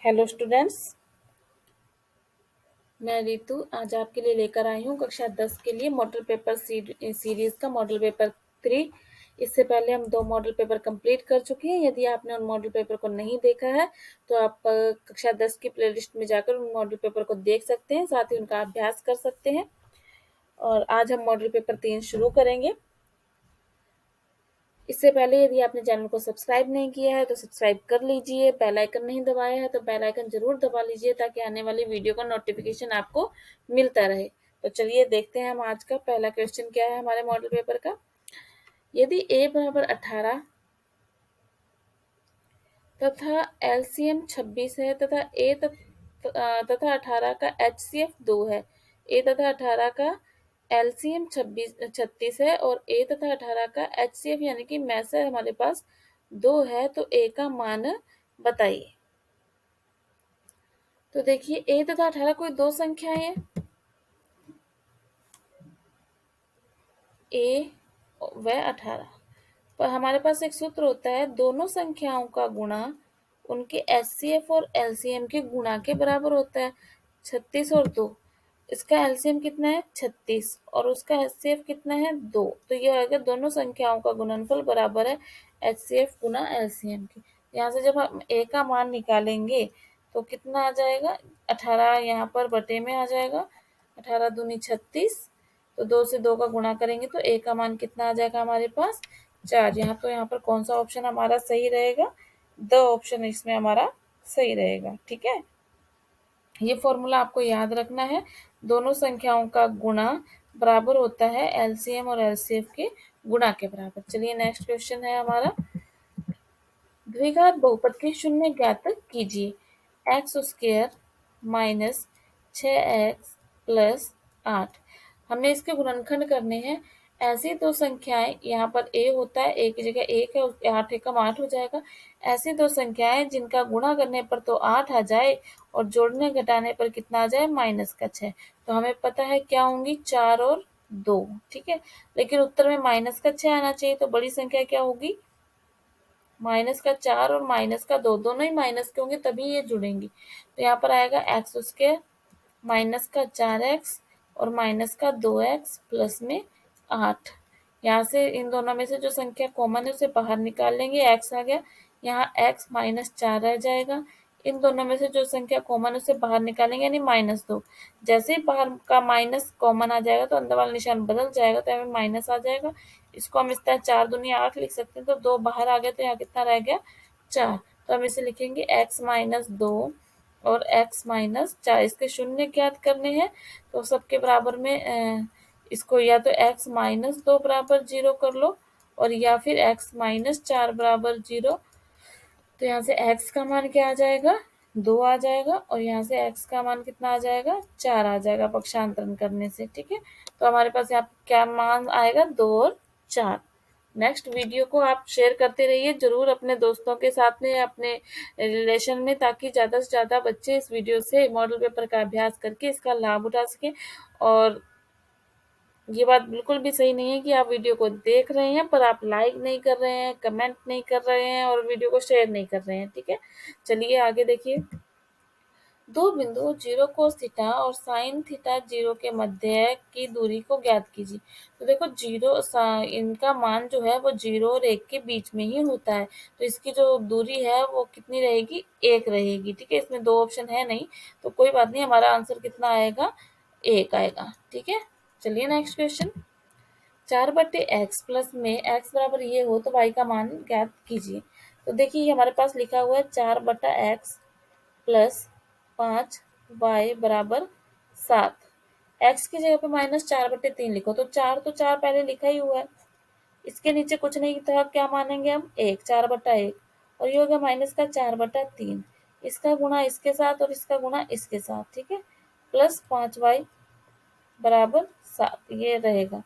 Hello students, मैं रितु आज आपके लिए लेकर आई हूँ कक्षा 10 के लिए मॉडल पेपर सीरीज का मॉडल पेपर 3। इससे पहले हम 2 मॉडल पेपर कंप्लीट कर चुके हैं। यदि आपने उन मॉडल पेपर को नहीं देखा है तो आप कक्षा 10 की प्लेलिस्ट में जाकर उन मॉडल पेपर को देख सकते हैं, साथ ही उनका अभ्यास कर सकते हैं। और आज हम मॉडल पेपर 3 शुरू करेंगे। इससे पहले यदि आपने चैनल को सब्सक्राइब नहीं किया है तो सब्सक्राइब कर लीजिए। बेल आइकन नहीं दबाया है तो बेल आइकन जरूर दबा लीजिए ताकि आने वाली वीडियो का नोटिफिकेशन आपको मिलता रहे। तो चलिए देखते हैं हम आज का पहला क्वेश्चन क्या है हमारे मॉडल पेपर का। यदि a बराबर 18 तथा LCM 26 है तथा a तथा 18 का HCF 2 है। a तथा 18 का LCM 36 है और a तथा 18 का HCF यानी कि मैसर हमारे पास 2 है, तो a का मान बताइए। तो देखिए a तथा 18 कोई दो संख्याएं हैं, a व 18, पर हमारे पास एक सूत्र होता है दोनों संख्याओं का गुणा उनके HCF और LCM के गुणा के बराबर होता है। 36 और 2, इसका LCM कितना है 36 और उसका HCF कितना है 2, तो ये अगर दोनों संख्याओं का गुणनफल बराबर है HCF गुना LCM के। यहाँ से जब हम a का मान निकालेंगे तो कितना आ जाएगा, 18 यहाँ पर बटे में आ जाएगा, 18 दूनी 36, तो 2 से 2 का गुणा करेंगे तो a का मान कितना आ जाएगा हमारे पास 4। यहाँ पर कौन सा ऑप्शन हमारा सही रहेगा, द ऑप्शन इसमें हमारा सही रहेगा। ठीक है, ये फॉर्मूला आपको याद रखना है। दोनों संख्याओं का गुणा बराबर होता है LCM और LCF के गुणा के बराबर। चलिए नेक्स्ट क्वेश्चन है हमारा, द्विघात बहुपद के शून्य ज्ञात कीजिए। X square minus 6x plus 8। हमें इसके गुणनखंड करने हैं। ऐसी दो संख्याएं, यहाँ पर a होता है, a की जगह 1 है, 8 एकम 8 हो जाएगा। ऐसी दो संख्याएं जिनका गुणा करने पर तो 8 आ जाए और जोड़ने घटाने पर कितना आ जाए माइनस का 6। तो हमें पता है क्या होंगी 4 और 2। ठीक है, लेकिन उत्तर में माइनस का 6 आना चाहिए, तो बड़ी संख्या क्या होगी, माइनस का 4 और माइनस का 2, दोनों ही माइनस के होंगे तभी ये जुड़ेंगी। तो यहाँ पर आएगा एक्स स्क्वायर माइनस का 4x और माइनस का 2x प्लस में 8। यहाँ से इन दोनों में से जो संख्या कॉमन है उसे बाहर निकाल लेंगे, x आ गया, यहाँ x माइनस 4 रह जाएगा। इन दोनों में से जो संख्या कॉमन है उसे बाहर निकालेंगे यानी -2। जैसे ही बाहर का माइनस कॉमन आ जाएगा तो अंदर वाला निशान बदल जाएगा, तो हमें माइनस आ जाएगा। इसको हम इस तरह 4 दूनी 8 लिख सकते हैं, तो 2 बाहर आ गए तो यहाँ कितना रह गया 4। तो हम इसे लिखेंगे x माइनस 2 और x माइनस 4। इसके शून्य ज्ञात करने हैं तो सबके बराबर में इसको या तो x माइनस 2 बराबर 0 कर लो और या फिर x माइनस 4 बराबर 0। तो यहाँ से x का मान क्या आ जाएगा 2 आ जाएगा और यहाँ से x का मान कितना आ जाएगा 4 आ जाएगा पक्षांतरण करने से। ठीक है, तो हमारे पास यहाँ क्या मान आएगा 2 और 4। नेक्स्ट वीडियो को आप शेयर करते रहिए जरूर अपने दोस्तों के साथ में, अपने रिलेशन में, ताकि ज़्यादा से ज़्यादा बच्चे इस वीडियो से मॉडल पेपर का अभ्यास करके इसका लाभ उठा सकें। और ये बात बिल्कुल भी सही नहीं है कि आप वीडियो को देख रहे हैं पर आप लाइक नहीं कर रहे हैं, कमेंट नहीं कर रहे हैं और वीडियो को शेयर नहीं कर रहे हैं। ठीक है, चलिए आगे देखिए। दो बिंदु 0 कोस थीटा और साइन थीटा 0 के मध्य की दूरी को ज्ञात कीजिए। तो देखो इनका मान जो है वो 0 और 1 के बीच में ही होता है, तो इसकी जो दूरी है वो कितनी रहेगी 1 रहेगी। ठीक है, इसमें 2 ऑप्शन है नहीं, तो कोई बात नहीं, हमारा आंसर कितना आएगा 1 आएगा। ठीक है, चलिए नेक्स्ट क्वेश्चन। 4/x प्लस में x बराबर ये हो तो y का मान ज्ञात कीजिए। तो देखिए हमारे पास लिखा हुआ है 4/x प्लस 5y बराबर 7। x की जगह पे -4/3 लिखो, तो 4 पहले लिखा ही हुआ है, इसके नीचे कुछ नहीं था, क्या मानेंगे हम 1, 4/1 और ये हो गया -4/3। इसका गुणा इसके साथ और इसका गुणा इसके साथ। ठीक है, प्लस 5y बराबर 7 ये रहेगा।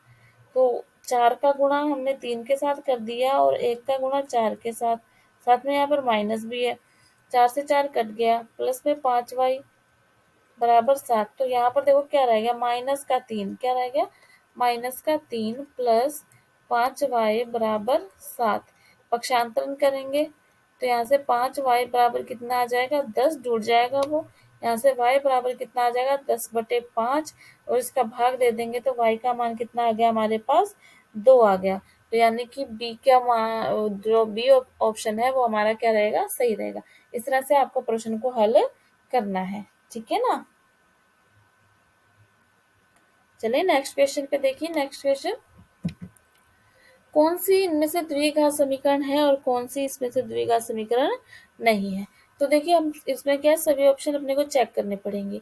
तो 4 का गुणा हमने 3 के साथ कर दिया और 1 का गुणा 4 के साथ, साथ में यहाँ पर माइनस भी है, 4 से 4 कट गया, प्लस में 5y बराबर 7। तो यहाँ पर देखो क्या रह गया -3, क्या रह गया -3 प्लस 5y बराबर 7। पक्षांतरण करेंगे तो यहाँ से 5y बराबर कितना आ जाएगा, 10 जुड़ जाएगा वो। यहाँ से y बराबर कितना आ जाएगा, 10/5, और इसका भाग दे देंगे तो y का मान कितना आ गया हमारे पास, 2 आ गया। तो यानी कि बी का मान, जो बी ऑप्शन है वो हमारा क्या रहेगा, सही रहेगा। इस तरह से आपको प्रश्न को हल करना है, ठीक है ना। चलिए नेक्स्ट क्वेश्चन पे देखिए। नेक्स्ट क्वेश्चन, कौन सी इनमें से द्विघात समीकरण है और कौन सी इसमें से द्विघात समीकरण नहीं है। तो देखिए हम इसमें क्या है, सभी ऑप्शन अपने को चेक करने पड़ेंगे।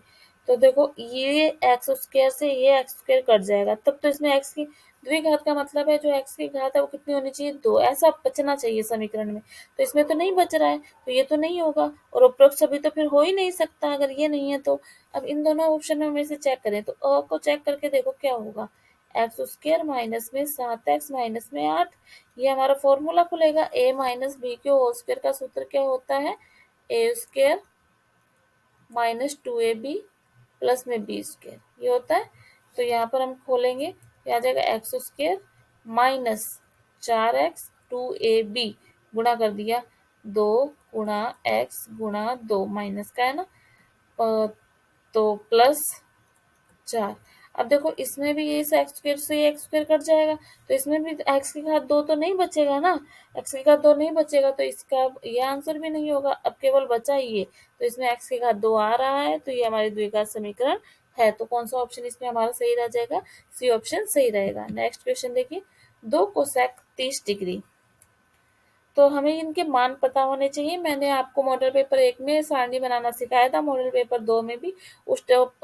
तो देखो ये एक्स स्क्वायर से ये एक्स स्क्वायर कट जाएगा, तब तो इसमें एक्स की द्विघात का मतलब है जो एक्स की घात है वो कितनी होनी चाहिए, 2, ऐसा बचना चाहिए समीकरण में। तो इसमें तो नहीं बच रहा है, तो ये तो नहीं होगा, और उपरोक्त सभी तो फिर हो ही नहीं सकता अगर ये नहीं है तो। अब इन दोनों ऑप्शन में से चेक करें तो अ को चेक करके देखो क्या होगा, एक्स स्क्वायर माइनस में 7x माइनस में 8, ये हमारा फॉर्मूला खुलेगा। a माइनस बी के होल स्क्वायर का सूत्र क्या होता है, ए स्क्वायर माइनस 2ab प्लस में बी स्क्वायर, ये होता है। तो यहाँ पर हम खोलेंगे तो आ जाएगा x square minus 4x 2ab गुणा कर दिया 2 गुणा x गुणा 2 माइनस का है ना, तो प्लस 4। अब देखो इसमें भी ये एक्स स्क्वायर से एक्स स्क्वायर कट जाएगा, तो इसमें भी एक्स की घात 2 तो नहीं बचेगा ना, एक्स की घात 2 नहीं बचेगा तो इसका ये आंसर भी नहीं होगा। अब केवल बचा ये, तो इसमें एक्स की घात 2 आ रहा है, तो ये हमारी द्विघात समीकरण है। तो कौन सा ऑप्शन इसमें हमारा सही रह जाएगा, सी ऑप्शन सही रहेगा। नेक्स्ट क्वेश्चन देखिए, 2 कोसेक 30 डिग्री, तो हमें इनके मान पता होने चाहिए। मैंने आपको मॉडल पेपर 1 में सारणी बनाना सिखाया था, मॉडल पेपर 2 में भी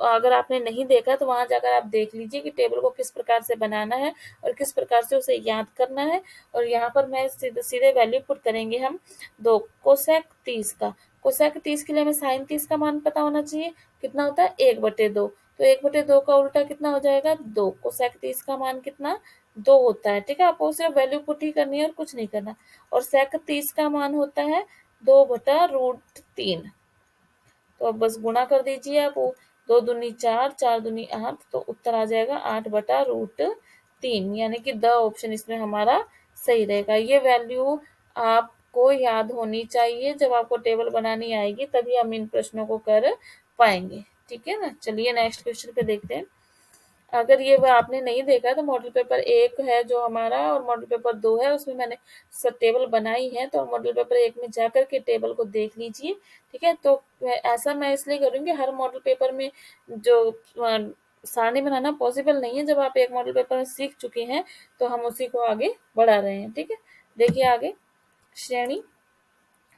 अगर आपने नहीं देखा तो वहां जाकर आप देख लीजिए कि टेबल को किस प्रकार से बनाना है और किस प्रकार से उसे याद करना है। और यहाँ पर मैं सीधे सीधे वैल्यू पुट करेंगे हम 2 कोसेक 30 का। कोसेक 30 के लिए हमें साइन 30 का मान पता होना चाहिए, कितना होता है 1/2, तो 1/2 का उल्टा कितना हो जाएगा 2। कोसेक 30 का मान कितना 2 होता है, ठीक है। आपको सिर्फ वैल्यू पुट ही करनी है और कुछ नहीं करना। और सेक 30 का मान होता है 2/√3। तो अब बस गुणा कर दीजिए आप, 2 दूनी 4, 4 दूनी 8, तो उत्तर आ जाएगा 8/√3, यानी कि द ऑप्शन इसमें हमारा सही रहेगा। ये वैल्यू आपको याद होनी चाहिए, जब आपको टेबल बनानी आएगी तभी हम इन प्रश्नों को कर पाएंगे, ठीक है ना। चलिए नेक्स्ट क्वेश्चन पे देखते हैं। अगर ये वो आपने नहीं देखा तो मॉडल पेपर 1 है जो हमारा और मॉडल पेपर 2 है, उसमें मैंने सब टेबल बनाई है, तो मॉडल पेपर 1 में जाकर के टेबल को देख लीजिए, ठीक है। तो ऐसा मैं इसलिए करूँगी, हर मॉडल पेपर में जो सारणी बनाना पॉसिबल नहीं है, जब आप एक मॉडल पेपर में सीख चुके हैं तो हम उसी को आगे बढ़ा रहे हैं, ठीक है। देखिए आगे, श्रेणी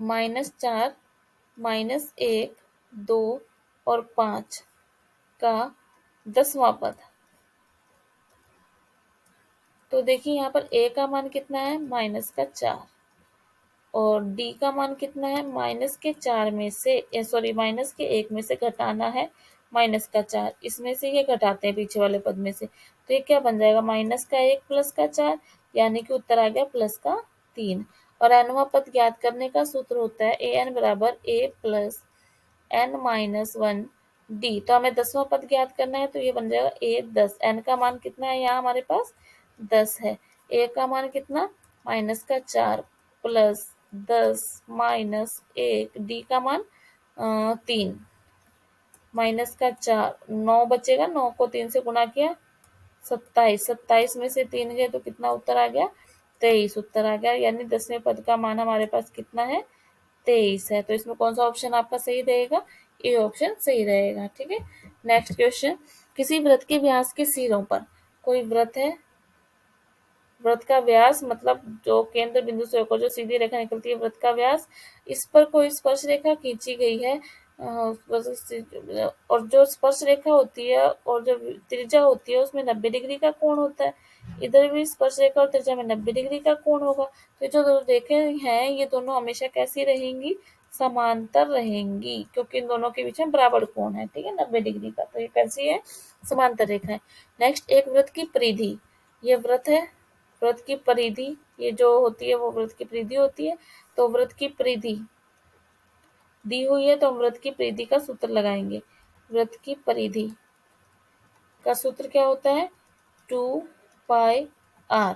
-4 -1 2 और 5 का 10वां पद। तो देखिए यहाँ पर a का मान कितना है, -4, और d का मान कितना है, -4 में से सॉरी -1 में से घटाना है -4, इसमें से ये घटाते हैं पीछे वाले पद में से, तो ये क्या बन जाएगा -1 +4, यानी कि उत्तर आ गया +3। और nवां पद ज्ञात करने का सूत्र होता है an बराबर a प्लस n-1 d। तो हमें 10वां पद ज्ञात करना है, तो ये बन जाएगा a 10। n का मान कितना है यहाँ हमारे पास 10 है, a का मान कितना -4 प्लस 10 -1, d का मान 3 -4, 9 बचेगा, 9 को 3 से गुणा किया 27, 27 में से 3 गए तो कितना उत्तर आ गया 23 उत्तर आ गया, यानी 10वें पद का मान हमारे पास कितना है 23 है। तो इसमें कौन सा ऑप्शन आपका सही रहेगा, ए ऑप्शन सही रहेगा, ठीक है। नेक्स्ट क्वेश्चन, किसी वृत्त के व्यास के सिरों पर, कोई वृत्त है, वृत्त का व्यास मतलब जो केंद्र बिंदु से होकर जो सीधी रेखा निकलती है वृत्त का व्यास, इस पर कोई स्पर्श रेखा खींची गई है, और जो स्पर्श रेखा होती है और जो त्रिज्या होती है उसमें 90 डिग्री का कोण होता है। इधर भी स्पर्श रेखा और त्रिज्या में 90 डिग्री का कोण होगा। तो जो दो रेखाएं हैं ये दोनों हमेशा कैसी रहेंगी, समांतर रहेंगी, क्योंकि इन दोनों के बीच में बराबर कोण है, ठीक है 90 डिग्री का। तो ये कैसी है, समांतर रेखा है। नेक्स्ट, एक वृत्त की परिधि, ये वृत्त है, वृत्त की परिधि ये जो होती है वो वृत्त की परिधि होती है। तो वृत्त की परिधि दी हुई है तो हम वृत्त की परिधि का सूत्र लगाएंगे। वृत्त की परिधि का सूत्र क्या होता है 2 पाई r।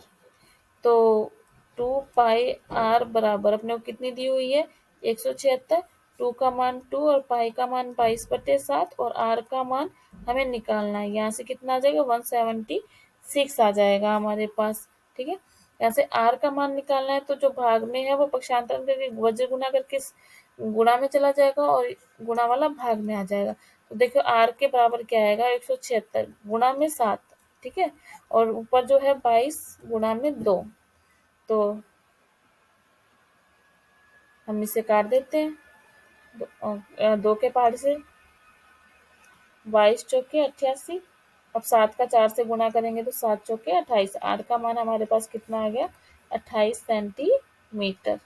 तो 2πr बराबर अपने को कितनी दी हुई है 176। टू का मान 2 और पाई का मान 22/7 और आर का मान हमें निकालना है। यहाँ से कितना आ जाएगा 176 आ जाएगा हमारे पास। ठीक है, यहाँ से आर का मान निकालना है तो जो भाग में है वो पक्षांतरण करके वज्र गुना करके गुणा में चला जाएगा और गुणा वाला भाग में आ जाएगा। तो देखो आर के बराबर क्या आएगा 176 गुणा में 7। ठीक है, और ऊपर जो है 22 गुणा में 2। तो हम इसे काट देते हैं। दो के पार से 22 चौके 88। अब 7 का 4 से गुणा करेंगे तो 7 चौके 28। आर का मान हमारे पास कितना आ गया 28 सेंटीमीटर।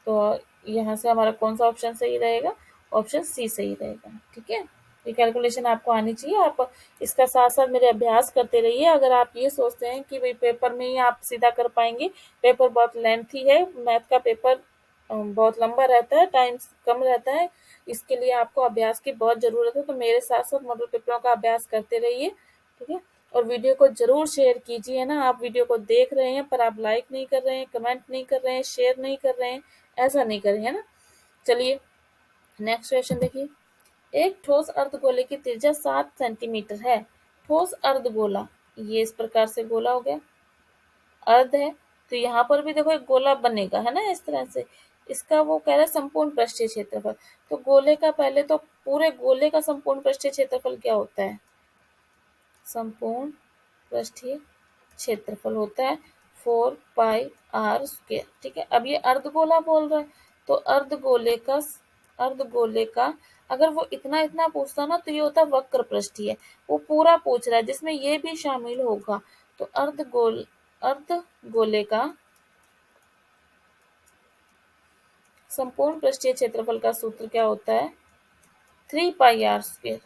तो यहाँ से हमारा कौन सा ऑप्शन सही रहेगा, ऑप्शन सी सही रहेगा। ठीक है, ये कैलकुलेशन आपको आनी चाहिए। आप इसका साथ साथ मेरे अभ्यास करते रहिए। अगर आप ये सोचते हैं कि भाई पेपर में ही आप सीधा कर पाएंगे, पेपर बहुत लेंथी है, मैथ का पेपर बहुत लंबा रहता है, टाइम कम रहता है, इसके लिए आपको अभ्यास की बहुत ज़रूरत है। तो मेरे साथ साथ मॉडल पेपरों का अभ्यास करते रहिए। ठीक है, और वीडियो को ज़रूर शेयर कीजिए ना। आप वीडियो को देख रहे हैं पर आप लाइक नहीं कर रहे हैं, कमेंट नहीं कर रहे हैं, शेयर नहीं कर रहे हैं, ऐसा नहीं करें, है ना। चलिए नेक्स्ट क्वेश्चन देखिए। एक ठोस अर्धगोले की त्रिज्या 7 सेंटीमीटर है। ठोस अर्धगोला, ये इस प्रकार से गोला हो गया, अर्ध है तो यहाँ पर भी देखो एक गोला बनेगा, है ना, इस तरह से। इसका वो कह रहा है संपूर्ण पृष्ठीय क्षेत्रफल। तो गोले का पहले तो पूरे गोले का संपूर्ण पृष्ठीय क्षेत्रफल क्या होता है, संपूर्ण पृष्ठीय क्षेत्रफल होता है 4πr²। ठीक है, अब ये अर्धगोला बोल रहा है तो अर्धगोले का अगर वो इतना इतना पूछता ना तो ये होता वक्र पृष्ठीय। वो पूरा पूछ रहा है जिसमें ये भी शामिल होगा। तो अर्धगोले का संपूर्ण पृष्ठीय क्षेत्रफल का सूत्र क्या होता है 3πr²।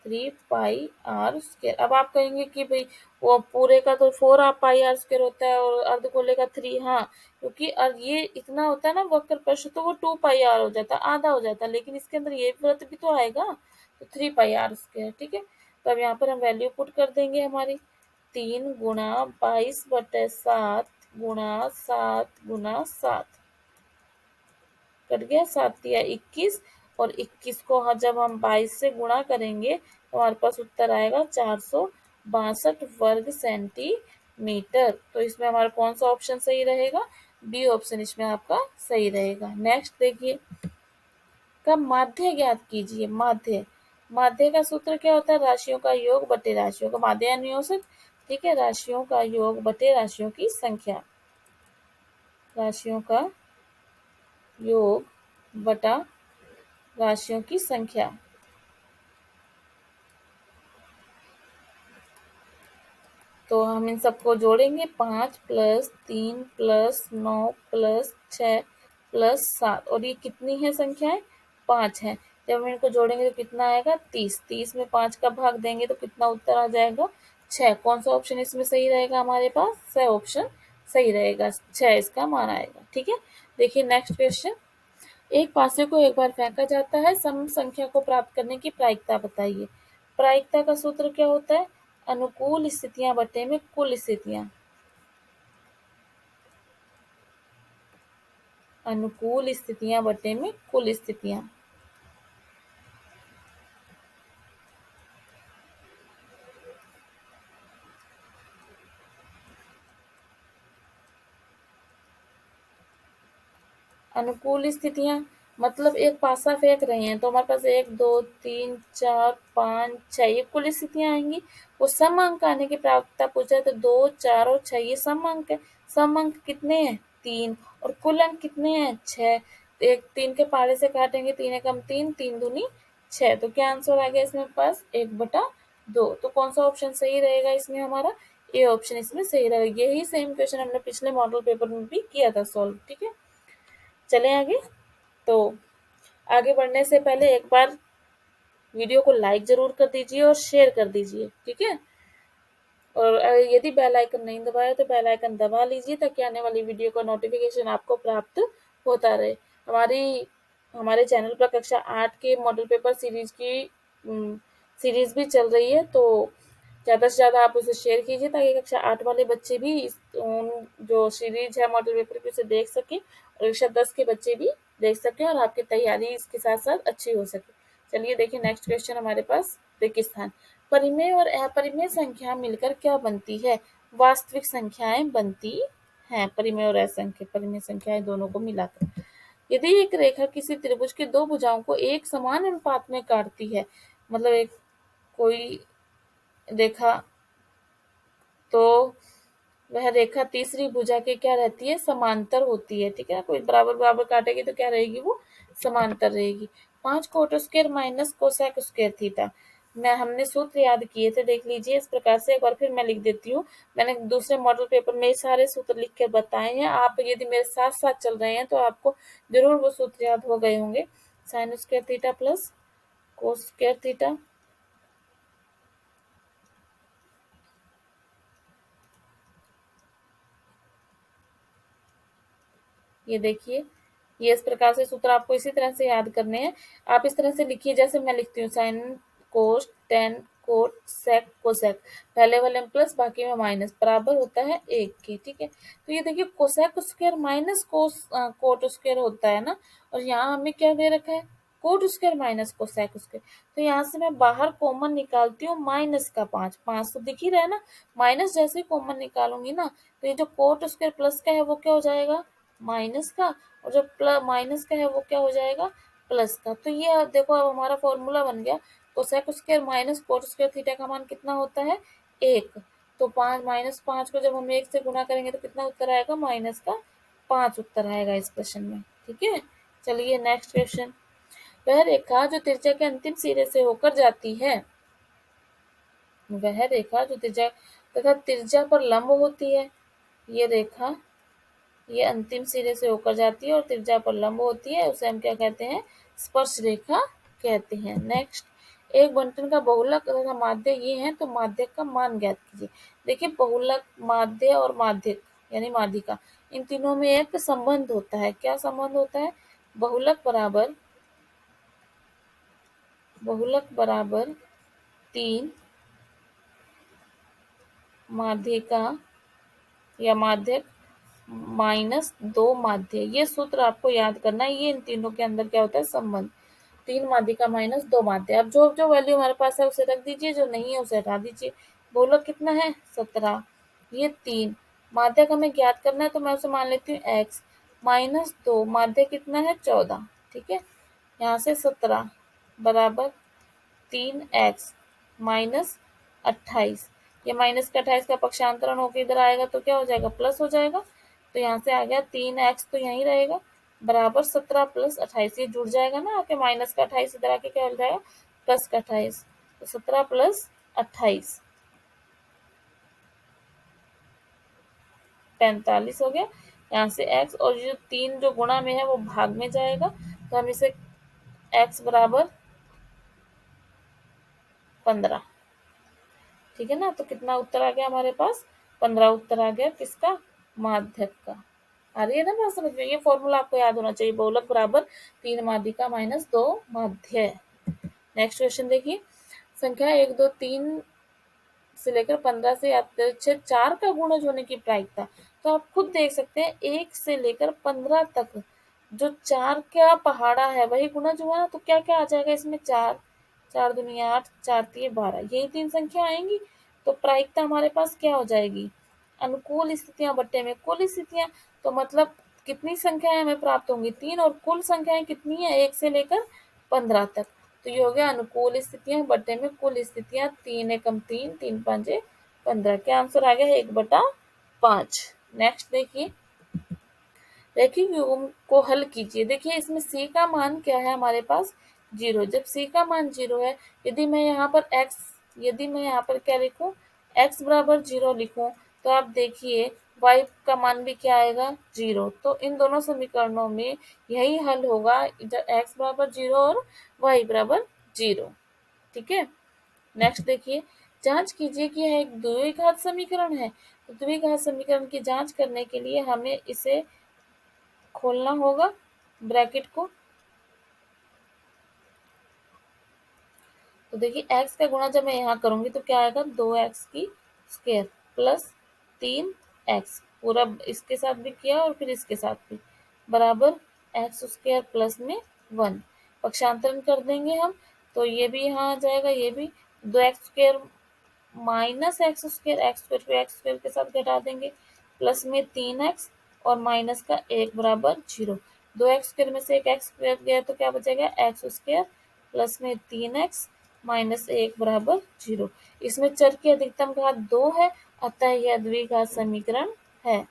3πr²। अब आप कहेंगे कि भाई वो पूरे का तो 4πr² होता है और अर्धगोले का 3। हाँ, क्योंकि ये इतना होता है ना वक्र पृष्ठ तो वो 2πr हो जाता है, आधा हो जाता है, लेकिन इसके अंदर ये वृत्त भी तो आएगा तो 3πr²। ठीक है, तो अब यहाँ पर हम वैल्यू पुट कर देंगे हमारी 3 गुणा 22/7 गुणा 7 गुणा 7 कट गया, 7×3 = 21 और 21 को जब हम 22 से गुणा करेंगे तो हमारे पास उत्तर आएगा 462 वर्ग सेंटीमीटर। तो इसमें हमारा कौन सा ऑप्शन सही रहेगा, बी ऑप्शन इसमें आपका सही रहेगा। नेक्स्ट देखिए, का माध्य ज्ञात कीजिए। माध्य का सूत्र क्या होता है, राशियों का योग बटे राशियों का माध्य यानी औसत। ठीक है, राशियों का योग बटे राशियों की संख्या, राशियों का योग बटा राशियों की संख्या। तो हम इन सबको जोड़ेंगे 5 + 3 + 9 + 6 + 7 और ये कितनी है संख्याएं 5 है। जब हम इनको जोड़ेंगे तो कितना आएगा 30। 30 में 5 का भाग देंगे तो कितना उत्तर आ जाएगा 6। कौन सा ऑप्शन इसमें सही रहेगा हमारे पास, स ऑप्शन सही रहेगा, 6 इसका मान आएगा। ठीक है, देखिए नेक्स्ट क्वेश्चन। एक पासे को एक बार फेंका जाता है, सम संख्या को प्राप्त करने की प्रायिकता बताइए। प्रायिकता का सूत्र क्या होता है, अनुकूल स्थितियां बटे में कुल स्थितियां। अनुकूल स्थितियां बटे में कुल स्थितियां। अनुकूल स्थितियां मतलब एक पासा फेंक रहे हैं तो हमारे पास 1 2 3 4 5 6 ये कुल स्थितियां आएंगी। वो सम अंक आने की प्राप्यता पूछा है तो 2 4 और 6 ये सम अंक है। सम अंक कितने हैं 3 और कुल अंक कितने हैं 6। एक 3 के पारे से काटेंगे 3 एकम 3 3 दूनी 6। तो क्या आंसर आ गया इसमें पास 1/2। तो कौन सा ऑप्शन सही रहेगा इसमें हमारा, ए ऑप्शन इसमें सही रहेगा। यही सेम क्वेश्चन हमने पिछले मॉडल पेपर में भी किया था सॉल्व। ठीक है, चलें आगे। तो आगे बढ़ने से पहले एक बार वीडियो को लाइक जरूर कर दीजिए और शेयर कर दीजिए। ठीक है, और यदि बेल आइकन नहीं दबाया तो बेल आइकन दबा लीजिए ताकि आने वाली वीडियो का नोटिफिकेशन आपको प्राप्त होता रहे। हमारे चैनल पर कक्षा 8 के मॉडल पेपर सीरीज की सीरीज भी चल रही है। तो ज़्यादा से ज़्यादा आप उसे शेयर कीजिए ताकि कक्षा 8 वाले बच्चे भी इस जो सीरीज है मॉडल पेपर की उसे देख सकें और कक्षा 10 के बच्चे भी देख सकें और आपकी तैयारी इसके साथ साथ अच्छी हो सके। चलिए देखिए नेक्स्ट क्वेश्चन हमारे पास रेगिस्तान। परिमेय और अपरिमेय संख्या मिलकर क्या बनती है? वास्तविक संख्याएं बनती हैं। परिमेय और असंख्य परिमेय संख्याएं दोनों को मिलाकर। यदि एक रेखा किसी त्रिभुज के दो भुजाओं को एक समान अनुपात में काटती है, मतलब एक कोई रेखा, तो वह रेखा तीसरी भुजा के क्या रहती है? समांतर होती है। ठीक है, कोई बराबर बराबर काटेगी तो क्या रहेगी? वो समांतर रहेगी। 5 coat square minus cosec square theta. हमने सूत्र याद किए थे, देख लीजिए इस प्रकार से। एक बार फिर मैं लिख देती हूँ। मैंने दूसरे मॉडल पेपर में सारे सूत्र लिख कर बताए हैं। आप यदि मेरे साथ साथ चल रहे हैं तो आपको जरूर वो सूत्र याद हो गए होंगे। Sine square theta plus cos square theta ये देखिए, ये इस प्रकार से सूत्र आपको इसी तरह से याद करने हैं। आप इस तरह से लिखिए जैसे मैं लिखती हूँ। Sine cos tan cot sec cosec, पहले वाले में प्लस बाकी में माइनस, बराबर होता है 1 के। ठीक है, तो ये देखिए cosec square minus cot square होता है ना, और यहाँ हमें क्या दे रखा है? Coat square minus cosec square. तो यहाँ से मैं बाहर कॉमन निकालती हूँ माइनस का 5, 5 तो दिख ही रहा है ना। माइनस जैसे ही कॉमन निकालूंगी ना, तो ये जो कोट स्क्वायर प्लस का है वो क्या हो जाएगा? माइनस का, और जो प्लस माइनस का है वो क्या हो जाएगा? प्लस का। तो ये अब देखो, अब हमारा फॉर्मूला बन गया। Cosec square minus cot square theta का मान कितना होता है? 1। तो 5 माइनस 5 को जब हम 1 से गुणा करेंगे तो कितना उत्तर आएगा? माइनस का 5 उत्तर आएगा इस प्रश्न में। ठीक है, चलिए नेक्स्ट क्वेश्चन। वह रेखा जो त्रिज्या के अंतिम सिरे से होकर जाती है, वह रेखा जो त्रिज्या तथा त्रिज्या पर लंब होती है, ये रेखा ये अंतिम सिरे से होकर जाती है और त्रिज्या पर लंब होती है, उसे हम क्या कहते हैं? स्पर्श रेखा कहते हैं। नेक्स्ट, एक बंटन का बहुलक तथा माध्य ये है, तो माध्यक का मान ज्ञात कीजिए। देखिए बहुलक, माध्य और माध्यक यानी माध्यिका, इन तीनों में एक संबंध होता है। क्या संबंध होता है? बहुलक बराबर 3 माध्यिका या माध्यक माइनस 2 माध्य। ये सूत्र आपको याद करना है। ये इन तीनों के अंदर क्या होता है? संबंध। 3 माध्यिका माइनस 2 माध्य। अब जो जो वैल्यू हमारे पास है उसे रख दीजिए, जो नहीं है उसे हटा दीजिए। बहुलक कितना है? 17। ये 3 माध्यक हमें ज्ञात करना है, तो मैं उसे मान लेती हूँ x माइनस 2 माध्य कितना है? 14। ठीक है, यहाँ से 17 बराबर 3x माइनस 28। ये माइनस का 28 का पक्षांतरण होकर इधर आएगा तो क्या हो जाएगा? प्लस हो जाएगा। तो यहाँ से आ गया 3x, तो यहीं रहेगा, बराबर 17 प्लस 28। ये जुड़ जाएगा ना आके, माइनस का 28 इधर आके क्या हो जाएगा? प्लस का 28। तो 17 प्लस 28 45 हो गया। यहाँ से x और जो 3 जो गुणा में है वो भाग में जाएगा, तो हम इसे x बराबर 15। ठीक है ना, तो कितना उत्तर आ गया हमारे पास? 15 उत्तर आ गया। किसका? माध्यक का। आ रही है ना बात समझ में? ये फॉर्मूला आपको याद होना चाहिए। बहुलक बराबर 3 माध्यिका माइनस 2 माध्य। नेक्स्ट क्वेश्चन देखिए। संख्या 1 2 3 से लेकर 15 से यादृच्छिक 4 का गुणज होने की प्रायिकता। तो आप खुद देख सकते हैं 1 से लेकर 15 तक जो 4 का पहाड़ा है वही गुणज हुआ ना, तो क्या क्या आ जाएगा इसमें? 4, 4 दूनी 8, 4 3 12, यही 3 संख्या आएंगी। तो प्रायिकता हमारे पास क्या हो जाएगी? अनुकूल स्थितियां बट्टे में कुल स्थितियां। तो मतलब कितनी संख्याएं हमें प्राप्त होंगी? 3, और कुल संख्याएं कितनी है? 1 से लेकर 15 तक। तो ये हो गया अनुकूल स्थितियां बट्टे में कुल स्थितियां। 3 एकम 3, 3 पंजे 15। क्या आंसर आ गया? 1/5। नेक्स्ट देखिए, रैखिक युग्म को हल कीजिए। देखिए इसमें c का मान क्या है हमारे पास? 0। जब c का मान 0 है, यदि मैं यहाँ पर क्या लिखूं? x बराबर 0 लिखूं, तो आप देखिए y का मान भी क्या आएगा? 0। तो इन दोनों समीकरणों में यही हल होगा, जब x बराबर 0 और y बराबर 0। ठीक है, नेक्स्ट देखिए, जांच कीजिए कि यह एक द्विघात समीकरण है। तो द्विघात समीकरण की जांच करने के लिए हमें इसे खोलना होगा, ब्रैकेट को। तो देखिए x का गुणा जब मैं यहाँ करूंगी तो क्या आएगा, 2x की स्क्वायर प्लस 3x, पूरा इसके साथ भी किया और फिर इसके साथ भी, बराबर एक्स स्क्वायर प्लस में 1। पक्षांतरण कर देंगे हम तो ये भी यहाँ आ जाएगा, ये भी 2x² माइनस एक्स स्क्वायर को एक्स स्क्वायर के साथ घटा देंगे, प्लस में 3x और माइनस का 1 बराबर 0। 2x² में से एक एक्स स्क्वायर गया तो क्या बचेगा, एक्स स्क्वायर प्लस में 3x माइनस 1 बराबर 0। इसमें चर की अधिकतम घात 2 है, अतः यह द्विघात समीकरण है।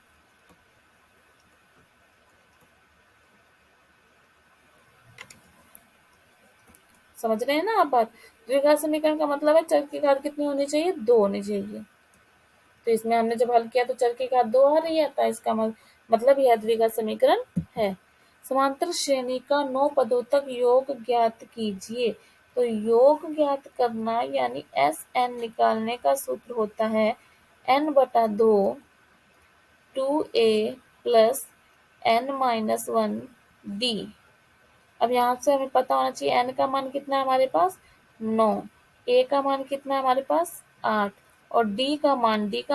समझ रहे हैं ना आप बात। द्विघात समीकरण का मतलब है चर की घात कितनी होनी चाहिए, 2 होनी चाहिए। तो इसमें हमने जब हल किया तो चर की घात 2 आ रही है, तो इसका मतलब यह द्विघात समीकरण है। समांतर श्रेणी का 9 पदों तक योग ज्ञात कीजिए। तो योग ज्ञात करना यानी एस एन निकालने का सूत्र होता है n/2 2a plus n-1 d। अब यहाँ से हमें पता होना चाहिए n का मान कितना है हमारे पास, 9, a का मान कितना है हमारे पास, 8, और d का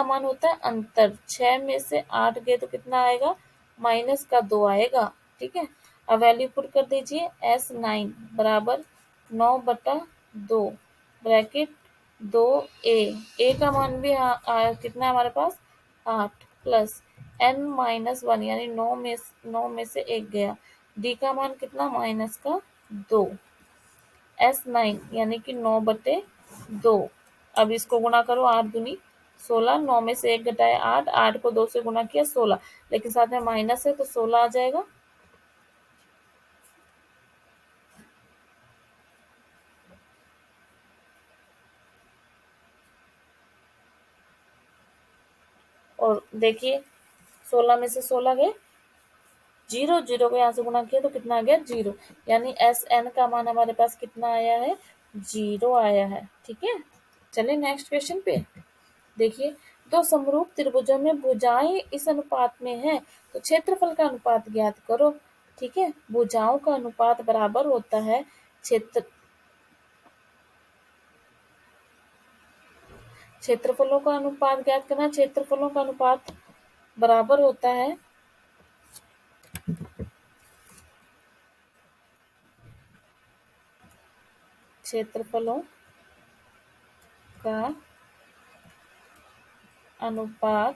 मान होता है अंतर। 6 में से 8 गए तो कितना आएगा, -2 आएगा। ठीक है, अब वैल्यू पुट कर दीजिए, S9 बराबर 9/2 ब्रैकेट 2a का मान भी कितना है हमारे पास, 8 प्लस n-1 यानी 9 में से 1 गया, डी का मान कितना, -2, S9 यानी कि 9/2। अब इसको गुणा करो, 8 दूनी 16, 9 में से 1 घटाया 8, 8 को 2 से गुणा किया 16, लेकिन साथ में माइनस है तो 16 आ जाएगा। और देखिए 16 में से 16 गए, 0, 0 को यहाँ से गुणा किया तो कितना आ गया, 0, यानी SN का मान हमारे पास कितना आया है, 0 आया है। ठीक है, चलिए नेक्स्ट क्वेश्चन पे देखिए, दो समरूप त्रिभुजों में भुजाएं इस अनुपात में हैं, तो क्षेत्रफल का अनुपात ज्ञात करो। ठीक है, भुजाओं का अनुपात बराबर होता है क्षेत्रफलों का अनुपात ज्ञात करना, क्षेत्रफलों का अनुपात बराबर होता है क्षेत्रफलों का अनुपात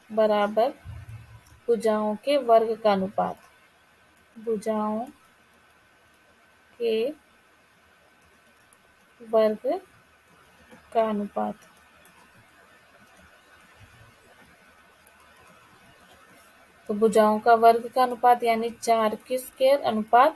बराबर भुजाओं के वर्ग का अनुपात, भुजाओं के वर्ग का अनुपात। तो भुजाओं का वर्ग का अनुपात यानी 4 की स्क्वायर अनुपात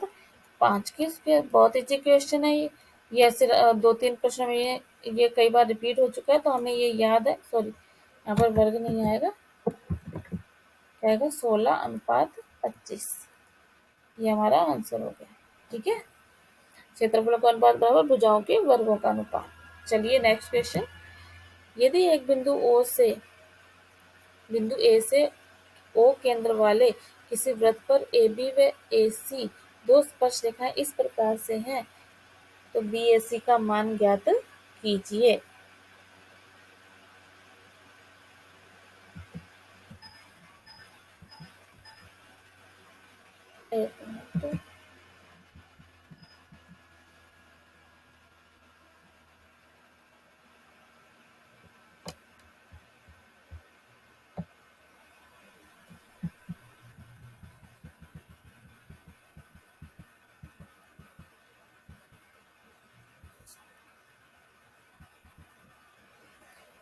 5 की स्क्वायर। बहुत इजी क्वेश्चन है ये ऐसे 2-3 प्रश्न में ये कई बार रिपीट हो चुका है, तो हमें ये याद है। सॉरी, यहाँ पर वर्ग नहीं आएगा, क्या आएगा, 16:25। ये हमारा आंसर हो गया। ठीक है, क्षेत्रफलों का अनुपात बराबर भुजाओं के वर्गों का अनुपात। चलिए नेक्स्ट क्वेश्चन, यदि एक बिंदु ए से ओ केंद्र वाले किसी वृत्त पर ए बी व ए सी दो स्पर्शरेखाएं इस प्रकार से हैं, तो बी ए सी का मान ज्ञात कीजिए। एक मिनट,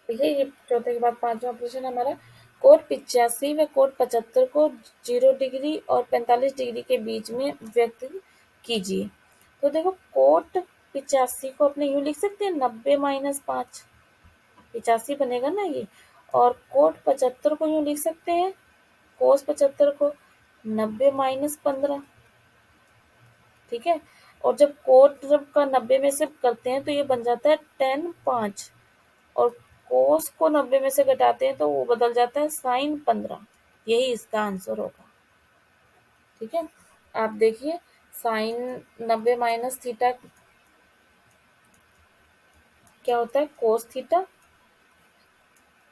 ये चौथे के बाद पांचवा प्रश्न हमारा, कोण 85 व कोण 75 को 0 डिग्री और 45 डिग्री के बीच में व्यक्त कीजिए। तो देखो, कोट 85 को अपने यूं लिख सकते हैं, 90-5, 85 बनेगा ना ये। और कोट 75 को यूं लिख सकते हैं, कोस 75 को 90-15। ठीक है, और जब कोट का 90 में से करते हैं तो ये बन जाता है tan5, और कोस को 90 में से घटाते हैं तो वो बदल जाता है sin15। यही इसका आंसर होगा। ठीक है, आप देखिए, sin 90 - थीटा क्या होता है cos theta.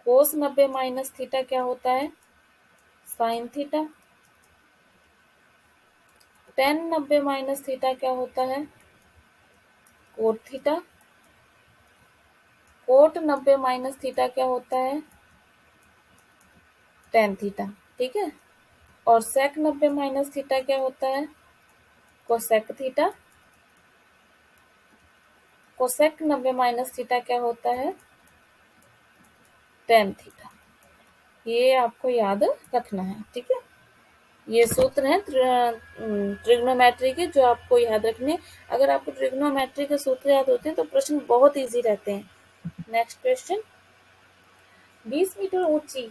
Cos 90 minus theta क्या होता है sine theta. Tan 90 minus theta क्या होता है cot theta. Cot 90 minus theta क्या होता है टेन थीटा। ठीक है। और सेक 90 माइनस थीटा क्या होता है cosec theta. Cosec 90 minus theta क्या होता है टेन थीटा। ये आपको याद रखना है। ठीक है। ये सूत्र हैं ट्रिग्नोमेट्री के जो आपको याद रखने। अगर आपको ट्रिग्नोमेट्री के सूत्र याद होते हैं तो प्रश्न बहुत इजी रहते हैं। Next question. 20 मीटर ऊंचे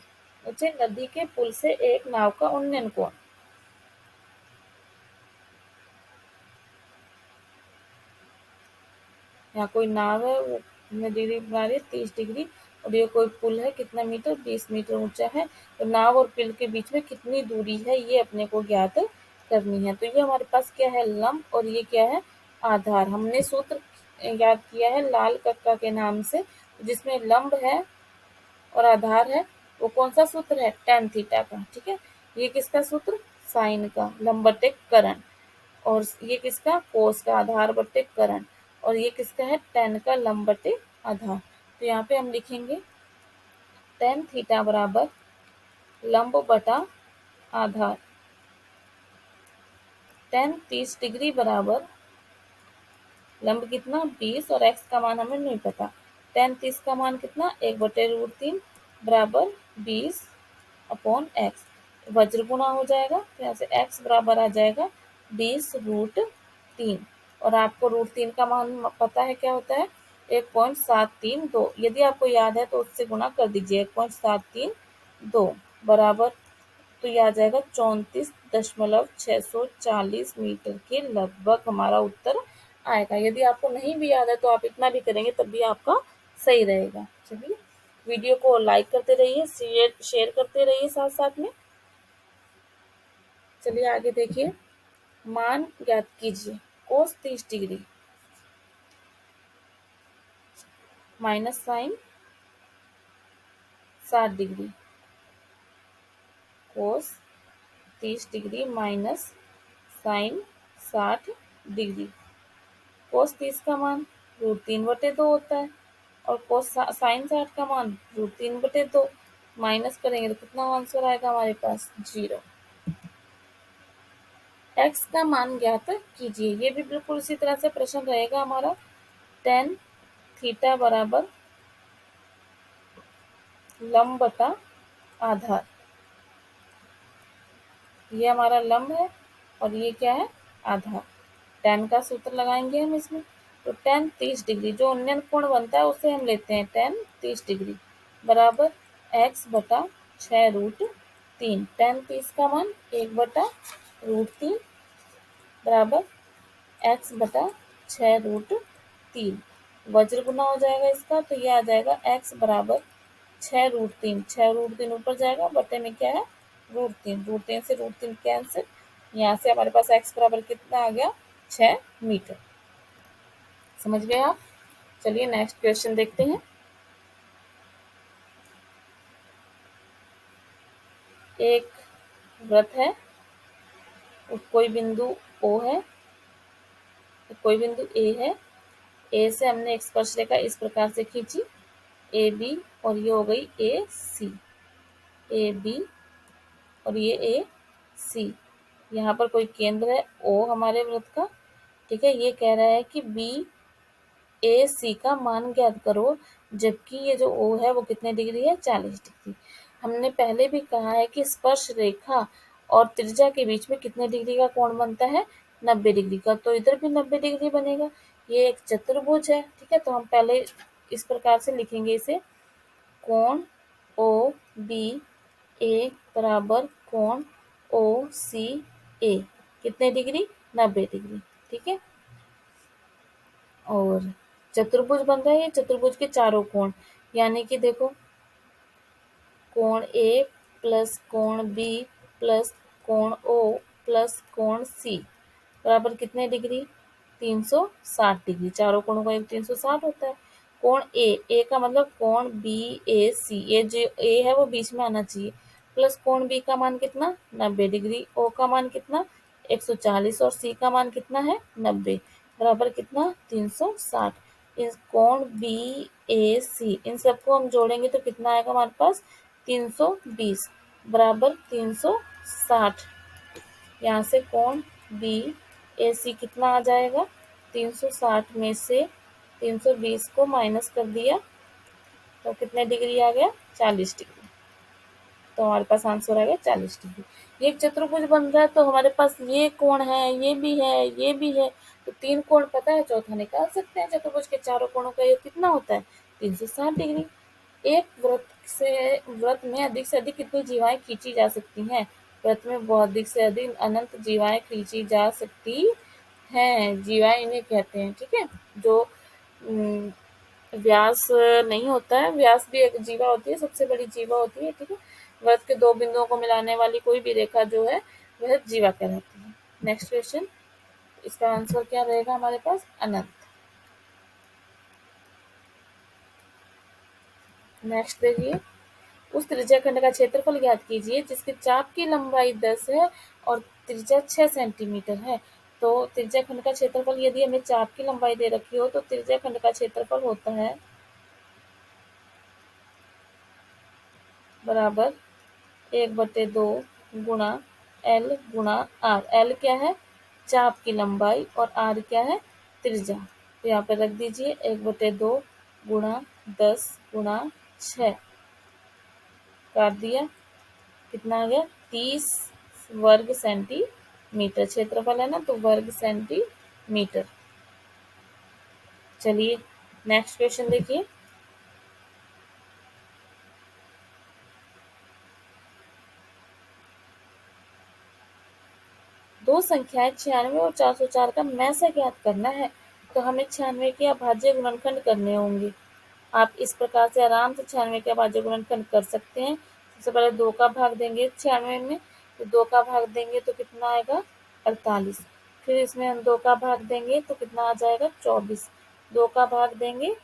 नदी के पुल से एक नाव का उन्नयन कोण। यहाँ कोई नाव है वो कितने डिग्री बना रही है 30 डिग्री। और ये कोई पुल है कितना मीटर 20 मीटर ऊंचा है। तो नाव और पुल के बीच में कितनी दूरी है ये अपने को ज्ञात करनी है। तो ये हमारे पास क्या है लंब और ये क्या है आधार। हमने सूत्र याद किया है लाल कक्का के नाम से जिसमें लंब है और आधार है। वो कौन सा सूत्र है टेन थीटा का। ठीक है। ये किसका सूत्र साइन का लंब बटे करण। और ये किसका कोस का आधार बटे करण। और ये किसका है टेन का लंब बटे आधार। तो यहाँ पे हम लिखेंगे टेन थीटा बराबर लंब बटा आधार। टेन 30 डिग्री बराबर लंब कितना 20 और एक्स का मान हमें नहीं पता। टेन 30 का मान कितना 1/√3 बराबर 20 अपॉन एक्स। वज्र गुणा हो जाएगा तो यहाँ से एक्स बराबर आ जाएगा 20√3। और आपको √3 का मान पता है क्या होता है 1.732। यदि आपको याद है तो उससे गुणा कर दीजिए 1.732 बराबर। तो ये आ जाएगा 34.640 मीटर के लगभग हमारा उत्तर आएगा। यदि आपको नहीं भी याद है तो आप इतना भी करेंगे तब भी आपका सही रहेगा। चलिए वीडियो को लाइक करते रहिए शेयर करते रहिए साथ साथ में। चलिए आगे देखिए मान ज्ञात कीजिए कोस 30 डिग्री माइनस साइन 60 डिग्री। कोस 30 डिग्री माइनस साइन 60 डिग्री। कोस 30 का मान √3/2 होता है और कोस साइन 60 का मान √3/2। माइनस करेंगे तो कितना आंसर आएगा हमारे पास 0। एक्स का मान ज्ञात कीजिए। ये भी बिल्कुल इसी तरह से प्रश्न रहेगा हमारा टेन थीटा बराबर लंब बटा आधार। ये हमारा लंब है और ये क्या है आधार। टेन का सूत्र लगाएंगे हम इसमें। तो टेन 30 डिग्री जो उन्नयन कोण बनता है उसे हम लेते हैं टेन 30 डिग्री बराबर एक्स बटा 6√3। टेन 30 का मान 1/√3 बराबर एक्स बटा 6√3। वज्र गुना हो जाएगा इसका तो ये आ जाएगा एक्स बराबर 6√3। 6√3 ऊपर जाएगा बटे में क्या है √3। √3 से √3 कैंसिल। यहाँ से हमारे पास एक्स बराबर कितना आ गया 6 मीटर। समझ गए आप। चलिए नेक्स्ट क्वेश्चन देखते हैं। एक वृत्त है कोई बिंदु ओ है कोई बिंदु ए है। ए से हमने एक स्पर्श रेखा इस प्रकार से खींची ए बी और ये हो गई ए सी। ए बी और ये ए सी। यहाँ पर कोई केंद्र है ओ हमारे वृत्त का। ठीक है। ये कह रहा है कि बी ए सी का मान ज्ञात करो जबकि ये जो ओ है वो कितने डिग्री है 40 डिग्री। हमने पहले भी कहा है कि स्पर्श रेखा और त्रिज्या के बीच में कितने डिग्री का कोण बनता है 90 डिग्री का। तो इधर भी 90 डिग्री बनेगा। ये एक चतुर्भुज है। ठीक है। तो हम पहले इस प्रकार से लिखेंगे इसे कोण ओ बी ए बराबर कोण ओ सी ए कितने डिग्री 90 डिग्री। ठीक है। और चतुर्भुज बन रहा है ये चतुर्भुज के चारों कोण यानी कि देखो कोण ए प्लस कोण बी प्लस कोण ओ प्लस कोण सी बराबर कितने डिग्री 360 डिग्री। चारों कोणों का योग 360 होता है। कोण ए का मतलब कोण BAC, ये जो ए है वो बीच में आना चाहिए, प्लस कोण बी का मान कितना 90 डिग्री, ओ का मान कितना 140 और सी का मान कितना है 90, बराबर कितना 360। इस कोण BAC इन सबको हम जोड़ेंगे तो कितना आएगा हमारे पास 320 बराबर 360। यहाँ से कोण BAC कितना आ जाएगा 360 में से 320 को माइनस कर दिया तो कितने डिग्री आ गया 40 डिग्री। तो हमारे पास आंसर आ गया 40 डिग्री। ये एक चतुर्भुज बन रहा है तो हमारे पास ये कोण है, ये भी है, ये भी है, तो 3 कोण पता है, चौथा निकाल सकते हैं। चतुर्भुज के चारों कोणों का योग कितना होता है 360 डिग्री। एक व्रत में अधिक से अधिक कितनी जीवाएं खींची जा सकती हैं? व्रत में बहुत अधिक से अधिक अनंत जीवाएं खींची जा सकती हैं। जीवाएं इन्हें कहते हैं, ठीक है। जो व्यास नहीं होता है, व्यास भी एक जीवा होती है, सबसे बड़ी जीवा होती है, ठीक है। व्रत के दो बिंदुओं को मिलाने वाली कोई भी रेखा जो है वह जीवा कहलाती है। नेक्स्ट क्वेश्चन, इसका आंसर क्या रहेगा हमारे पास अनंत। नेक्स्ट देखिए, उस त्रिज्या खंड का क्षेत्रफल ज्ञात कीजिए जिसके चाप की लंबाई 10 है और त्रिज्या 6 सेंटीमीटर है। तो त्रिज्या खंड का क्षेत्रफल, यदि हमें चाप की लंबाई दे रखी हो तो त्रिज्या खंड का क्षेत्रफल होता है बराबर 1/2 गुणा L गुणा R। L क्या है चाप की लंबाई और R क्या है त्रिज्या। तो यहाँ पे रख दीजिए 1/2 गुणा 10 गुणा 6 काट दिया, कितना आ गया 30 वर्ग सेंटीमीटर। क्षेत्रफल है ना तो वर्ग सेंटीमीटर। चलिए नेक्स्ट क्वेश्चन देखिए, दो संख्याएं 96 और 404 का मैसे ज्ञात करना है। तो हमें 96 के अभाज्य गुणनखंड करने होंगे। आप इस प्रकार से आराम से 96 के अभाज्य गुणनखंड कर सकते हैं। सबसे पहले 2 का भाग देंगे 96 में, तो 2 का भाग देंगे तो कितना आएगा 48। फिर इसमें हम 2 का भाग देंगे तो कितना आ जाएगा 24। 2 का भाग देंगे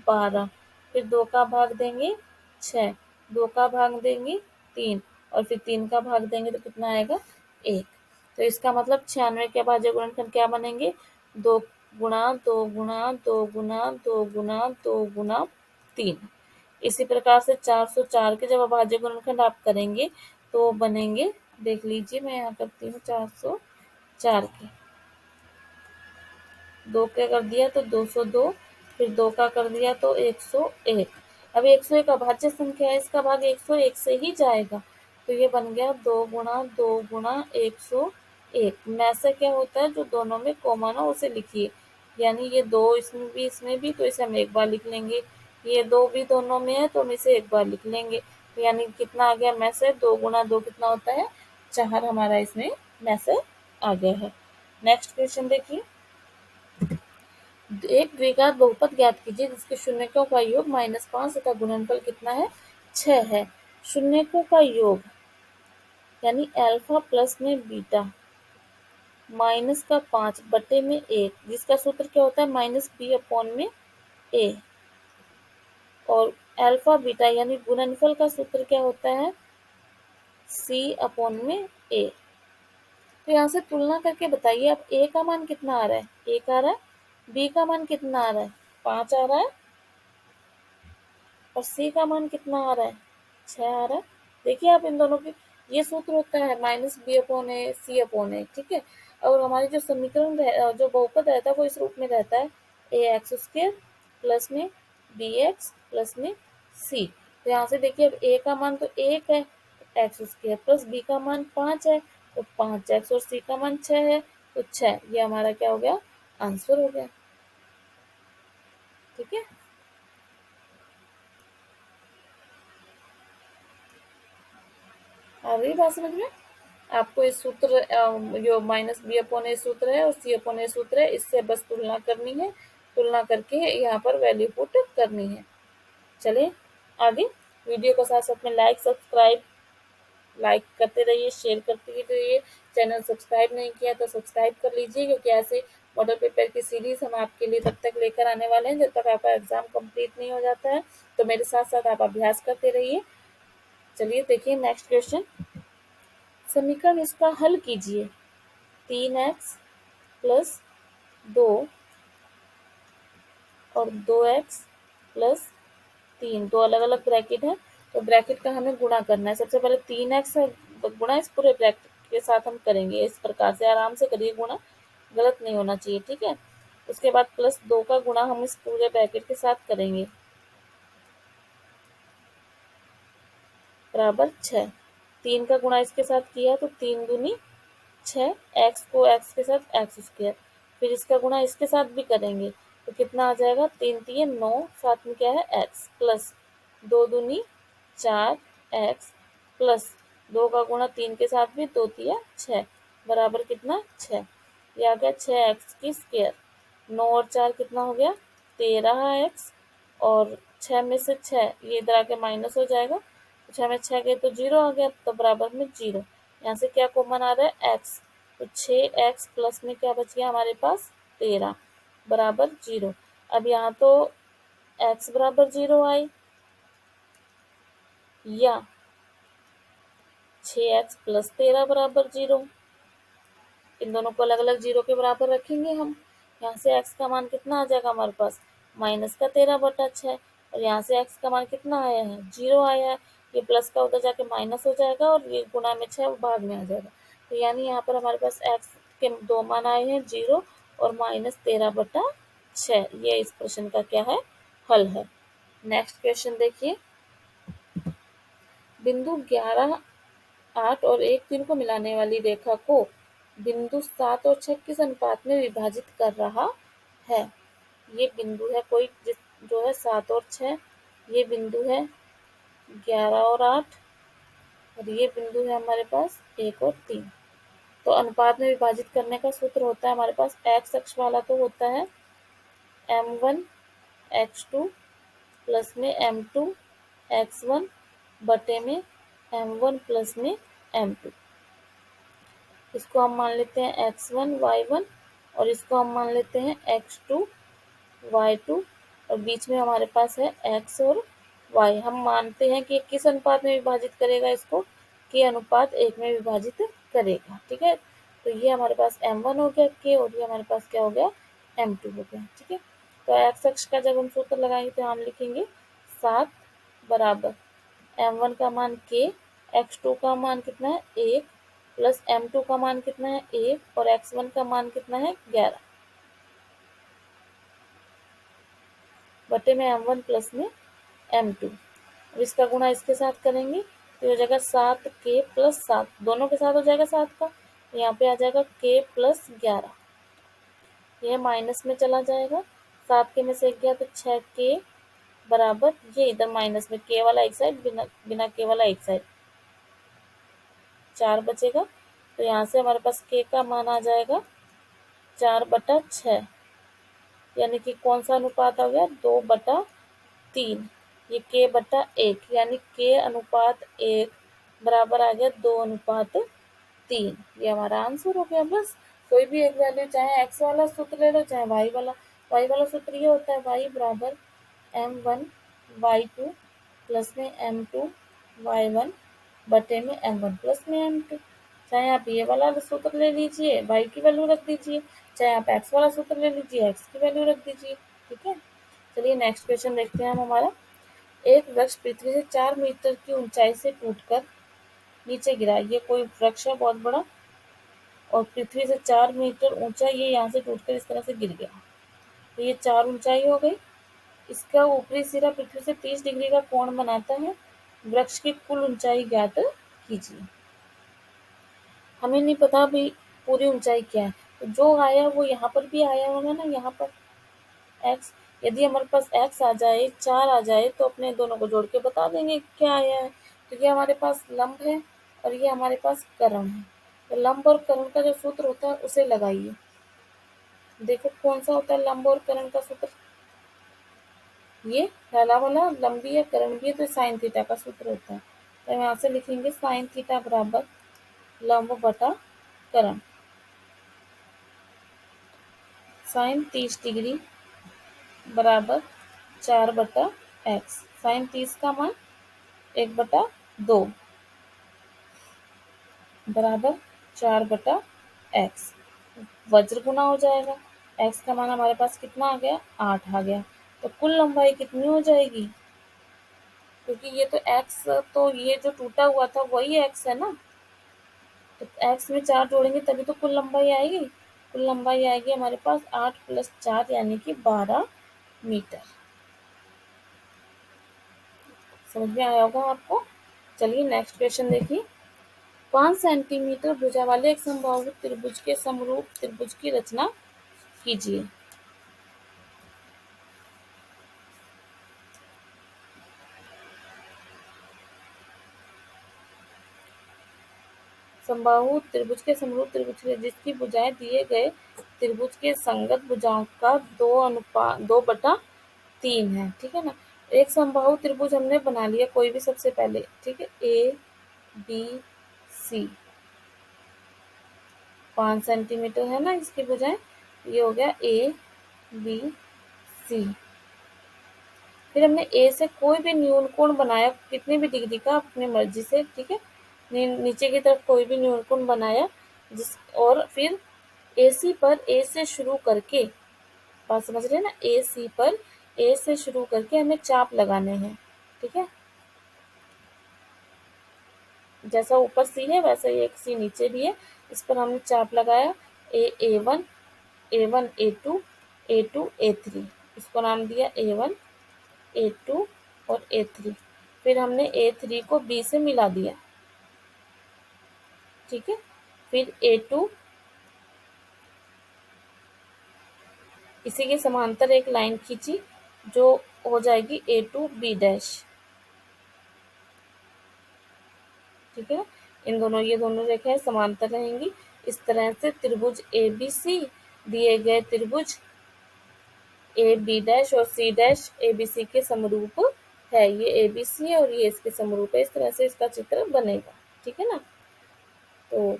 12, फिर 2 का भाग देंगे 6, 2 का भाग देंगे 3 और फिर 3 का भाग देंगे तो कितना आएगा 1। तो इसका मतलब 96 के अभाज्य गुणनखंड क्या बनेंगे 2 गुणा 2 गुणा 2 गुणा 2 गुणा 2 गुणा 3। इसी प्रकार से 404 के जब अभाज्य गुणनखंड आप करेंगे तो बनेंगे, देख लीजिए मैं यहाँ करती हूँ 404 के, 2 का कर दिया तो 202, फिर 2 का कर दिया तो 101। अब 101 अभाज्य संख्या है, इसका भाग 101 से ही जाएगा, तो ये बन गया 2 गुणा 2 गुणा 101। में से क्या होता है जो दोनों में कॉमन हो उसे लिखिए, यानी ये 2 इसमें भी तो इसे हम एक बार लिख लेंगे, ये 2 भी दोनों में है तो हम इसे एक बार लिख लेंगे। तो यानी कितना आ गया में से 2 गुणा 2 कितना होता है 4 हमारा इसमें में से आ गया है। नेक्स्ट क्वेश्चन देखिए, एक द्विघात बहुपद ज्ञात कीजिए जिसके शून्यकों का योग -5 तथा गुणनफल कितना है 6 है। शून्यकों का योग यानी अल्फा प्लस में बीटा माइनस का 5 बटे में 1, जिसका सूत्र क्या होता है -b/a, और अल्फा बीटा यानी गुणनफल का सूत्र क्या होता है c/a। तो यहाँ से तुलना करके बताइए आप a का मान कितना आ रहा है 1 आ रहा है, b का मान कितना आ रहा है 5 आ रहा है और c का मान कितना आ रहा है 6 आ रहा है। देखिए आप इन दोनों की, ये सूत्र होता है -b/a c/a, ठीक है। और हमारी जो समीकरण जो बहुपद रहता है वो इस रूप में रहता है ax² प्लस में bx प्लस में c। तो यहाँ से देखिए अब a का मान तो 1 है x² प्लस b का मान 5 है तो 5x और c का मान 6 है तो 6, ये हमारा क्या हो गया आंसर हो गया, ठीक है। आ गई बात समझ में? आपको इस सूत्र जो -b/a सूत्र है और c/a सूत्र है, इससे बस तुलना करनी है, तुलना करके यहाँ पर वैल्यू पुट करनी है। चलिए आगे, वीडियो को साथ साथ में लाइक करते रहिए, शेयर करते रहिए। चैनल सब्सक्राइब नहीं किया तो सब्सक्राइब कर लीजिए, क्योंकि ऐसे मॉडल पेपर की सीरीज हम आपके लिए तब तक लेकर आने वाले हैं जब तक आपका एग्जाम कंप्लीट नहीं हो जाता है। तो मेरे साथ साथ आप अभ्यास करते रहिए। चलिए देखिए नेक्स्ट क्वेश्चन। समीकरण इसका हल कीजिए। 3x प्लस 2 और 2x प्लस 3, दो अलग अलग ब्रैकेट है, तो ब्रैकेट का हमें गुणा करना है। सबसे पहले 3x गुणा इस पूरे ब्रैकेट के साथ हम करेंगे। इस प्रकार से आराम से करिए गुणा, गलत नहीं होना चाहिए, ठीक है। उसके बाद प्लस 2 का गुणा हम इस पूरे ब्रैकेट के साथ करेंगे, बराबर 6। 3 का गुणा इसके साथ किया तो 3 दूनी 6, एक्स को एक्स के साथ एक्स स्क्वायर, फिर इसका गुणा इसके साथ भी करेंगे तो कितना आ जाएगा, 3 3 9, साथ में क्या है एक्स, प्लस 2 दूनी 4 एक्स, प्लस 2 का गुणा 3 के साथ भी 2 तिया 6, बराबर कितना 6। ये आ गया 6x की स्क्वायर। 9 और 4 कितना हो गया 13x, और 6 में से 6 ये इधर आके माइनस हो जाएगा, 6 में 6 गए तो 0 आ गया, तो बराबर में 0। यहाँ से क्या कॉमन आ रहा है x, तो 6x प्लस में क्या बच गया हमारे पास 13, बराबर 0। अब यहाँ तो x बराबर 0 आई, या 6x प्लस 13 बराबर 0, इन दोनों को अलग अलग 0 के बराबर रखेंगे हम। यहाँ से x का मान कितना आ जाएगा हमारे पास, माइनस का 13/6, और यहाँ से x का मान कितना आया है 0 आया है। ये प्लस का उधर जाके माइनस हो जाएगा और ये गुणा में 6 भाग में आ जाएगा। तो यानी यहाँ पर हमारे पास x के दो मान आए हैं 0 और -13/6। ये इस प्रश्न का क्या है, हल है। नेक्स्ट क्वेश्चन देखिए। बिंदु 11, 8 और 1 3 को मिलाने वाली रेखा को बिंदु 7 और 6 किस अनुपात में विभाजित कर रहा है। ये बिंदु है कोई जो है 7 और 6, ये बिंदु है 11 और 8, और ये बिंदु है हमारे पास 1 और 3। तो अनुपात में विभाजित करने का सूत्र होता है हमारे पास, एक्स अक्ष वाला तो होता है m1 x2 प्लस में m2 x1 बटे में m1 प्लस में m2। इसको हम मान लेते हैं x1 y1, और इसको हम मान लेते हैं x2 y2, और बीच में हमारे पास है x और y। हम मानते हैं कि किस अनुपात में विभाजित करेगा इसको, k अनुपात 1 में विभाजित करेगा, ठीक है। तो ये हमारे पास m1 हो गया k, और ये हमारे पास क्या हो गया m2 हो गया, ठीक है। तो x अक्ष का जब हम सूत्र लगाएंगे तो हम लिखेंगे 7 बराबर m1 का मान k, x2 का मान कितना है 1, प्लस m2 का मान कितना है 1, और x1 का मान कितना है 11, बटे में m1 प्लस में m2। अब इसका गुणा इसके साथ करेंगे तो हो जाएगा 7k प्लस 7, दोनों के साथ हो जाएगा 7 का, तो यहाँ पे आ जाएगा k प्लस 11, यह माइनस में चला जाएगा, 7 के में से 1 गया तो 6k, बराबर ये इधर माइनस में k वाला एक साइड, बिना k वाला एक साइड, 4 बचेगा। तो यहाँ से हमारे पास k का मान आ जाएगा 4/6, यानी कि कौन सा अनुपात आ गया 2/3, ये k/1, यानी k अनुपात 1 बराबर आ गया 2/3। ये हमारा आंसर हो गया। बस कोई भी एक वैल्यू, चाहे x वाला सूत्र ले लो चाहे y वाला सूत्र ये होता है y बराबर m1 y2 प्लस में m2 y1 बटे में m1 प्लस में m2। चाहे आप ये वाला सूत्र ले लीजिए, y की वैल्यू रख दीजिए, चाहे आप x वाला सूत्र ले लीजिए, x की वैल्यू रख दीजिए, ठीक है। चलिए नेक्स्ट क्वेश्चन देखते हैं हम हमारा। एक वृक्ष पृथ्वी से 4 मीटर की ऊंचाई से टूटकर नीचे गिरा। ये कोई वृक्ष है बहुत बड़ा, और पृथ्वी से 4 मीटर ऊंचा ये यहाँ से टूटकर इस तरह से गिर गया। तो ये 4 ऊंचाई हो गई। इसका ऊपरी सिरा पृथ्वी से 30 डिग्री का कोण बनाता है। वृक्ष की कुल ऊंचाई ज्ञात कीजिए। हमें नहीं पता अभी पूरी ऊंचाई क्या है, तो जो आया वो यहाँ पर भी आया होगा ना, यहाँ पर x। यदि हमारे पास x आ जाए 4 आ जाए तो अपने दोनों को जोड़ के बता देंगे क्या आया है। तो ये हमारे पास लंब है और ये हमारे पास कर्ण है। तो लंब और कर्ण का जो सूत्र होता है उसे लगाइए। देखो कौन सा होता है लंब और कर्ण का सूत्र, ये पहला वाला लंबी है कर्ण भी है, तो साइन थीटा का सूत्र होता है। तो हम यहाँ से लिखेंगे साइन थीटा बराबर लंब बटा कर्ण। साइन 30 डिग्री बराबर 4/x। साइन 30 का मान 1/2 बराबर 4/x। वज्र गुना हो जाएगा। x का मान हमारे पास कितना आ गया, 8 आ गया। तो कुल लंबाई कितनी हो जाएगी, क्योंकि ये तो x, तो ये जो टूटा हुआ था वही x है ना, तो x में 4 जोड़ेंगे तभी तो कुल लंबाई आएगी। कुल लंबाई आएगी हमारे पास 8 + 4 यानी कि 12 मीटर। समझ में आया होगा आपको। चलिए नेक्स्ट क्वेश्चन देखिए। 5 सेंटीमीटर भुजा वाले एक समबाहु त्रिभुज के समरूप त्रिभुज की रचना कीजिए। समबाहु त्रिभुज के समरूप त्रिभुज जिसकी भुजाएं दिए गए त्रिभुज के संगत भुजाओं का 2/3 है। ठीक है ना। एक समबाहु त्रिभुज हमने बना लिया, कोई भी सबसे पहले, ठीक है, ABC 5 सेंटीमीटर है ना इसकी भुजाएं, ये हो गया ABC। फिर हमने ए से कोई भी न्यून कोण बनाया, कितनी भी डिग्री का अपनी मर्जी से, ठीक है, नीचे की तरफ कोई भी न्यून कोण बनाया, और फिर AC पर ए से शुरू करके, बात समझ रहे हैं ना, AC पर ए से शुरू करके हमें चाप लगाने हैं। ठीक है, जैसा ऊपर सी है वैसा ही एक सी नीचे भी है, इस पर हमने चाप लगाया। A1 A1 A2 A2 A3, इसको नाम दिया A1 A2 और A3। फिर हमने A3 को B से मिला दिया। ठीक है, फिर A2 इसी के समांतर एक लाइन खींची जो हो जाएगी A2 B'। ठीक है, इन दोनों, ये दोनों रेखाएं समांतर रहेंगी। इस तरह से त्रिभुज ABC दिए गए त्रिभुज AB' और C' ABC के समरूप है। ये ABC है और ये इसके समरूप है। इस तरह से इसका चित्र बनेगा। ठीक है ना। तो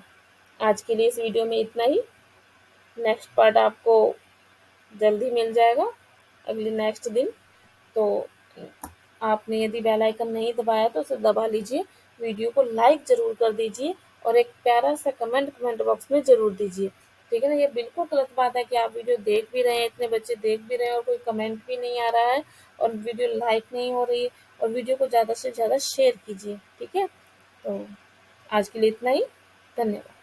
आज के लिए इस वीडियो में इतना ही। नेक्स्ट पार्ट आपको जल्दी मिल जाएगा अगले नेक्स्ट दिन। तो आपने यदि बेल आइकन नहीं दबाया तो उसे दबा लीजिए, वीडियो को लाइक ज़रूर कर दीजिए और एक प्यारा सा कमेंट बॉक्स में ज़रूर दीजिए। ठीक है ना। ये बिल्कुल गलत बात है कि आप वीडियो देख भी रहे हैं, इतने बच्चे देख भी रहे हैं और कोई कमेंट भी नहीं आ रहा है और वीडियो लाइक नहीं हो रही है। और वीडियो को ज़्यादा से ज़्यादा शेयर कीजिए। ठीक है। तो आज के लिए इतना ही। धन्यवाद।